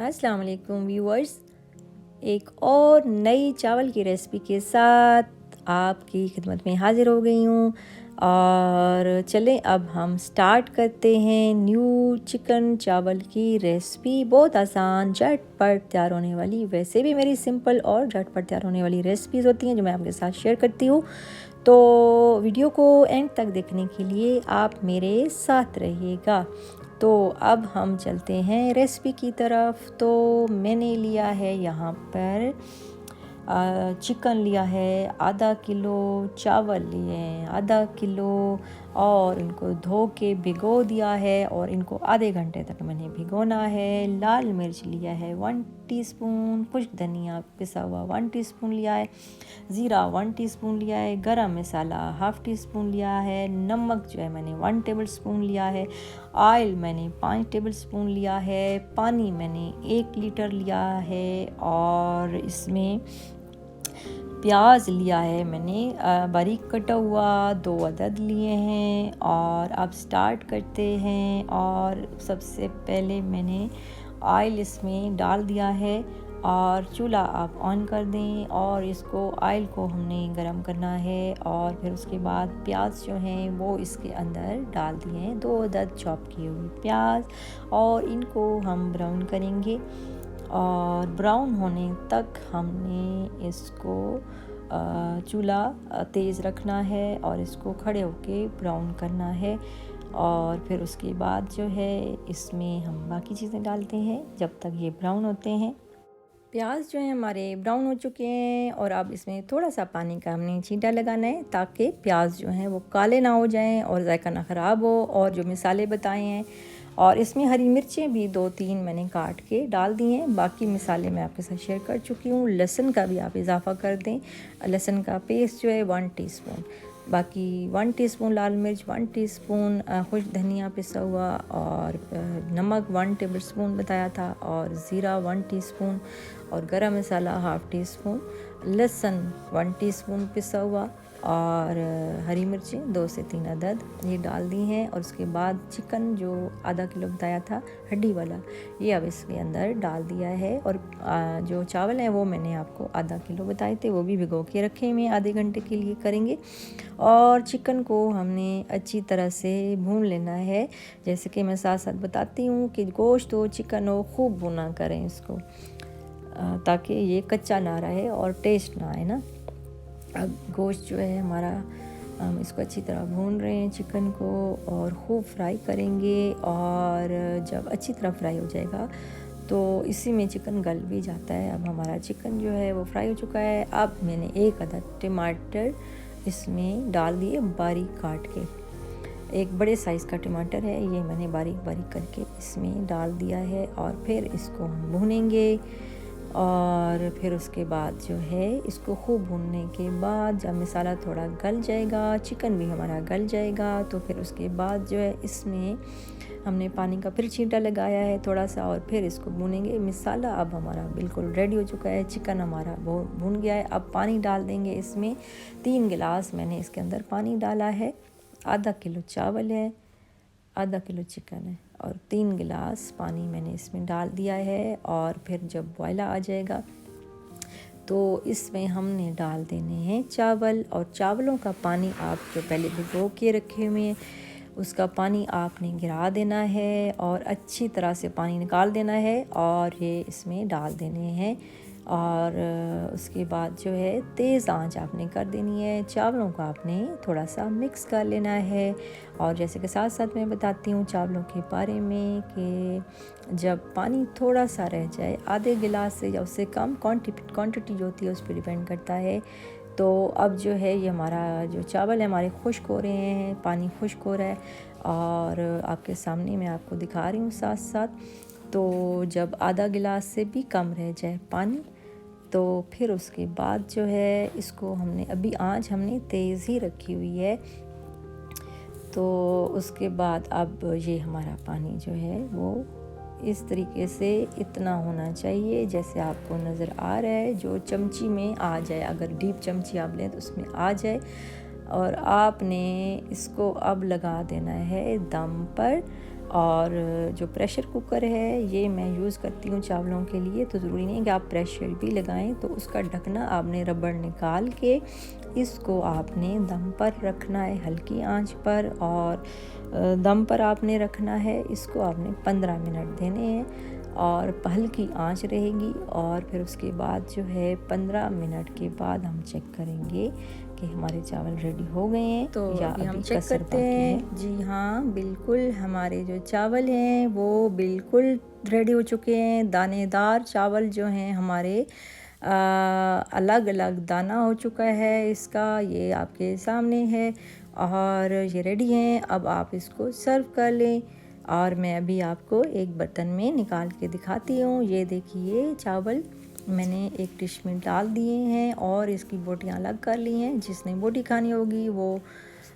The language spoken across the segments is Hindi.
अस्सलाम वालेकुम व्यूअर्स, एक और नई चावल की रेसिपी के साथ आपकी खिदमत में हाज़िर हो गई हूँ। और चलें अब हम स्टार्ट करते हैं न्यू चिकन चावल की रेसिपी। बहुत आसान झटपट तैयार होने वाली, वैसे भी मेरी सिंपल और झटपट तैयार होने वाली रेसिपीज़ होती हैं जो मैं आपके साथ शेयर करती हूँ। तो वीडियो को एंड तक देखने के लिए आप मेरे साथ रहिएगा। तो अब हम चलते हैं रेसिपी की तरफ। तो मैंने लिया है यहाँ पर चिकन लिया है आधा किलो, चावल लिए हैं आधा किलो और इनको धो के भिगो दिया है और इनको आधे घंटे तक मैंने भिगोना है। लाल मिर्च लिया है 1 टीस्पून, खुश्क धनिया पिसा हुआ 1 टीस्पून लिया है, ज़ीरा 1 टीस्पून लिया है, गरम मसाला हाफ़ टी स्पून लिया है, नमक जो है मैंने 1 टेबल स्पून लिया है, ऑयल मैंने 5 टेबल स्पून लिया है, पानी मैंने 1 लीटर लिया है और इसमें प्याज लिया है मैंने बारीक कटा हुआ 2 अदद लिए हैं। और अब स्टार्ट करते हैं। और सबसे पहले मैंने ऑयल इसमें डाल दिया है और चूल्हा आप ऑन कर दें और इसको ऑयल को हमने गरम करना है। और फिर उसके बाद प्याज जो हैं वो इसके अंदर डाल दिए हैं, 2 अदद चॉप किए हुए प्याज, और इनको हम ब्राउन करेंगे। और ब्राउन होने तक हमने इसको चूल्हा तेज़ रखना है और इसको खड़े होके ब्राउन करना है। और फिर उसके बाद जो है इसमें हम बाकी चीज़ें डालते हैं जब तक ये ब्राउन होते हैं। प्याज जो है हमारे ब्राउन हो चुके हैं और अब इसमें थोड़ा सा पानी का हमने छींटा लगाना है ताकि प्याज जो हैं वो काले ना हो जाएं और जायका ना ख़राब हो। और जो मिसाले बताए हैं, और इसमें हरी मिर्चें भी 2-3 मैंने काट के डाल दी हैं। बाकी मिसाले मैं आपके साथ शेयर कर चुकी हूँ। लहसुन का भी आप इजाफ़ा कर दें, लहसुन का पेस्ट जो है 1 टीस्पून, बाकी 1 टीस्पून लाल मिर्च, 1 टीस्पून खुश्क धनिया पिसा हुआ, और नमक 1 टेबल स्पून बताया था, और ज़ीरा 1 टीस्पून, और गरम मसाला हाफ़ टी स्पून, लहसुन 1 टीस्पून पिसा हुआ, और हरी मिर्चें 2 से 3 अदद ये डाल दी हैं। और उसके बाद चिकन जो आधा किलो बताया था हड्डी वाला, ये अब इसके अंदर डाल दिया है। और जो चावल हैं वो मैंने आपको आधा किलो बताए थे, वो भी भिगो के रखे हुए आधे घंटे के लिए करेंगे। और चिकन को हमने अच्छी तरह से भून लेना है। जैसे कि मैं साथ साथ बताती हूँ कि गोश्त हो चिकन हो खूब भुना करें इसको, ताकि ये कच्चा ना रहे और टेस्ट ना आए ना। अब गोश्त जो है हमारा, हम इसको अच्छी तरह भून रहे हैं चिकन को और खूब फ्राई करेंगे। और जब अच्छी तरह फ्राई हो जाएगा तो इसी में चिकन गल भी जाता है। अब हमारा चिकन जो है वो फ्राई हो चुका है। अब मैंने 1 अदद टमाटर इसमें डाल दिए बारीक काट के, एक बड़े साइज़ का टमाटर है ये मैंने बारीक बारीक करके इसमें डाल दिया है। और फिर इसको हम भूनेंगे। और फिर उसके बाद जो है इसको खूब भूनने के बाद जब मसाला थोड़ा गल जाएगा, चिकन भी हमारा गल जाएगा, तो फिर उसके बाद जो है इसमें हमने पानी का फिर छींटा लगाया है थोड़ा सा, और फिर इसको भूनेंगे। मसाला अब हमारा बिल्कुल रेडी हो चुका है, चिकन हमारा बहुत भून गया है। अब पानी डाल देंगे इसमें, 3 गिलास मैंने इसके अंदर पानी डाला है। आधा किलो चावल है, आधा किलो चिकन है, और 3 गिलास पानी मैंने इसमें डाल दिया है। और फिर जब बॉयल आ जाएगा तो इसमें हमने डाल देने हैं चावल। और चावलों का पानी आप जो पहले भिगो के रखे हुए हैं उसका पानी आपने गिरा देना है और अच्छी तरह से पानी निकाल देना है और ये इसमें डाल देने हैं। और उसके बाद जो है तेज़ आंच आपने कर देनी है। चावलों को आपने थोड़ा सा मिक्स कर लेना है। और जैसे कि साथ साथ मैं बताती हूँ चावलों के बारे में कि जब पानी थोड़ा सा रह जाए, आधे गिलास से या उससे कम क्वांटिटी जो होती है उस पर डिपेंड करता है। तो अब जो है ये हमारा जो चावल है हमारे खुश्क हो रहे हैं, पानी खुश्क हो रहा है और आपके सामने मैं आपको दिखा रही हूँ साथ साथ। तो जब आधा गिलास से भी कम रह जाए पानी, तो फिर उसके बाद जो है इसको हमने अभी आंच हमने तेज़ ही रखी हुई है। तो उसके बाद अब ये हमारा पानी जो है वो इस तरीके से इतना होना चाहिए जैसे आपको नज़र आ रहा है, जो चमची में आ जाए। अगर डीप चमची आप लें तो उसमें आ जाए। और आपने इसको अब लगा देना है दम पर और जो प्रेशर कुकर है ये मैं यूज़ करती हूँ चावलों के लिए, तो ज़रूरी नहीं है कि आप प्रेशर भी लगाएं। तो उसका ढकना आपने रबड़ निकाल के इसको आपने दम पर रखना है, हल्की आंच पर, और दम पर आपने रखना है। इसको आपने 15 मिनट देने हैं और हल्की आंच रहेगी। और फिर उसके बाद जो है 15 मिनट के बाद हम चेक करेंगे कि हमारे चावल रेडी हो गए हैं तो या अभी हम चेक करते हैं। जी हाँ, बिल्कुल हमारे जो चावल हैं वो बिल्कुल रेडी हो चुके हैं। दानेदार चावल जो हैं हमारे अलग अलग दाना हो चुका है इसका, ये आपके सामने है और ये रेडी हैं। अब आप इसको सर्व कर लें और मैं अभी आपको एक बर्तन में निकाल के दिखाती हूँ। ये देखिए चावल मैंने एक डिश में डाल दिए हैं और इसकी बोटियाँ अलग कर ली हैं। जिसने बोटी खानी होगी वो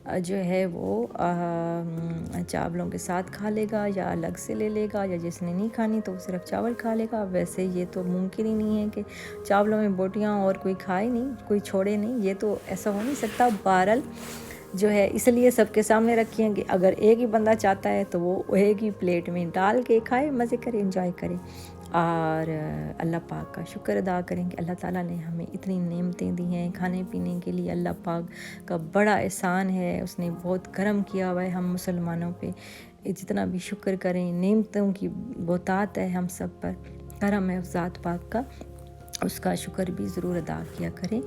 जो है वो चावलों के साथ खा लेगा या अलग से ले लेगा, या जिसने नहीं खानी तो सिर्फ चावल खा लेगा। वैसे ये तो मुमकिन ही नहीं है कि चावलों में बोटियाँ और कोई खाए नहीं, कोई छोड़े नहीं, ये तो ऐसा हो नहीं सकता। बहरहाल जो है इसलिए सबके सामने रखी हैं कि अगर एक ही बंदा चाहता है तो वो एक ही प्लेट में डाल के खाए, मज़े करे, एंजॉय करे। और अल्लाह पाक का शुक्र अदा करें कि अल्लाह ताला ने हमें इतनी नेमतें दी हैं खाने पीने के लिए। अल्लाह पाक का बड़ा एहसान है, उसने बहुत करम किया हुआ है हम मुसलमानों पे। जितना भी शुक्र करें, नेमतों की बहुतात है हम सब पर, करम है उस ज़ात पाक का, उसका शुक्र भी ज़रूर अदा किया करें।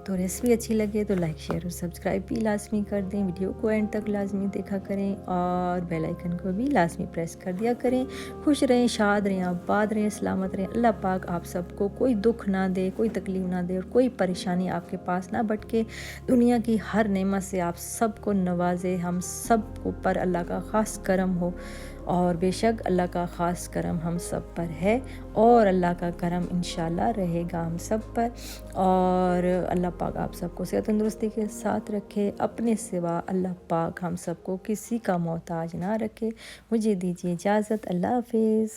तो रेसिपी अच्छी लगे तो लाइक शेयर और सब्सक्राइब भी लाजमी कर दें। वीडियो को एंड तक लाजमी देखा करें और बेल आइकन को भी लाजमी प्रेस कर दिया करें। खुश रहें, शाद रहें, आबाद रहें, सलामत रहें। अल्लाह पाक आप सबको कोई दुख ना दे, कोई तकलीफ़ ना दे और कोई परेशानी आपके पास ना भटके। दुनिया की हर नेमत से आप सबको नवाजे। हम सब ऊपर अल्लाह का ख़ास करम हो और बेशक अल्लाह का ख़ास करम हम सब पर है और अल्लाह का करम इंशाल्लाह रहेगा हम सब पर। और अल्लाह पाक आप सबको सेहत तंदुरुस्ती के साथ रखे। अपने सिवा अल्लाह पाक हम सबको किसी का मोहताज ना रखे। मुझे दीजिए इजाज़त। अल्लाह हाफिज़।